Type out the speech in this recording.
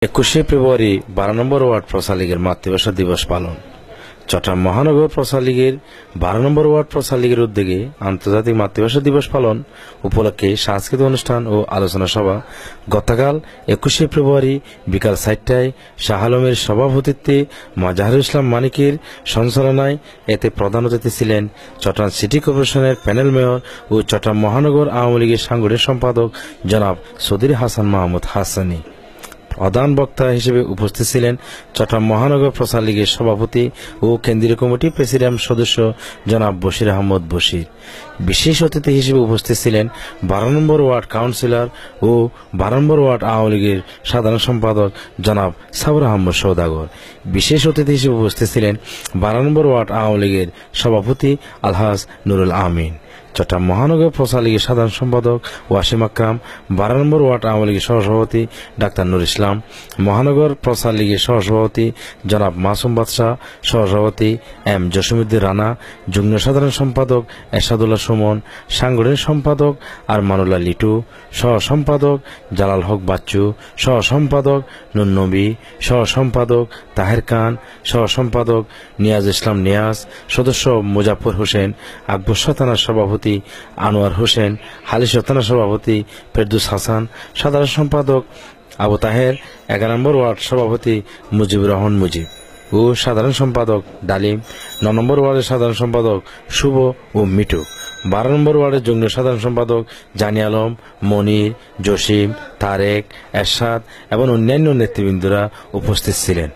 21শে ফেব্রুয়ারি 12 নম্বর word প্রচার লীগের মাতৃভাষা দিবস পালন। চট্টগ্রাম মহানগর প্রচার লীগের 12 নম্বর ওয়ার্ড প্রচার লীগের উদ্যোগে আন্তর্জাতিক মাতৃভাষা দিবস পালন উপলক্ষে সাংস্কৃতিক অনুষ্ঠান ও আলোচনা সভা গতকাল 21শে ফেব্রুয়ারি বিকাল 4টায় শাহ আলমের সভাপতিত্বে মাজাহারুল ইসলাম মানিকের সঞ্চালনায়। এতে প্রধান অতিথি ছিলেন চট্টগ্রাম সিটি কর্পোরেশনের প্যানেল মেয়র ও চট্টগ্রাম মহানগর আওয়ামী লীগের সাংগঠনিক সম্পাদক জনাব চৌধুরী হাসান মাহমুদ হাসানী। প্রধান বক্তা হিসেবে উপস্থিত ছিলেন চট্টগ্রাম মহানগর প্রচার লীগের সভাপতি ও কেন্দ্রীয় কমিটি প্রেসিডিয়াম সদস্য জনাব বশির আহমদ বশির। বিশেষ অতিথি হিসেবে উপস্থিত ছিলেন 12 নম্বর ওয়ার্ড কাউন্সিলর ও 12 নম্বর ওয়ার্ড আওয়ামী লীগের সাধারণ সম্পাদক জনাব সাবর আহমদ সওদাগর। বিশেষ অতিথি হিসেবে উপস্থিত ছিলেন 12 নম্বর ওয়ার্ড আওয়ামী লীগের সভাপতি আলহাজ নুরুল আমিন। চট্টগ্রাম মহানগর প্রচার লীগের সাধারণ সম্পাদক ওয়াসিম আকরাম, 12 নম্বর ওয়ার্ড আওয়ামী লীগের সহসভাপতি ডাক্তার নুর ইসলাম, মহানগর প্রচার লীগের সহসভাপতি জনাব মাসুম বাদশাহ, সহসভাপতি এম জসিমউদ্দিন রানা, যুগ্ম সাধারণ সম্পাদক এরশাদুল্লাহ সুমন, সাংগঠনিক সম্পাদক আরমানুল্লাহ লিটু, সহ সম্পাদক জালাল হক বাচ্চু, সহ সম্পাদক নুন নবী, সহ সম্পাদক তাহের খান, সহ সম্পাদক নিয়াজ ইসলাম নিয়াজ, সদস্য মুজাফর হোসেন, আকবর থানার সভাপতি আনোয়ার হোসেন, হালিশহর থানার সভাপতি ফেরদৌস হাসান, সাধারণ সম্পাদক আবু তাহের, 11 নম্বর ওয়ার্ড সভাপতি মুজিবুর রহমান মুজিব ও সাধারণ সম্পাদক ডালিম, 9 নম্বর ওয়ার্ডের সাধারণ সম্পাদক শুভ ও মিটু, 12 নম্বর ওয়ার্ডের যুগ্ম সাধারণ সম্পাদক জানি আলম, মনির, জসিম, তারেক, এরশাদ এবং অন্যান্য নেতৃবৃন্দরা উপস্থিত ছিলেন।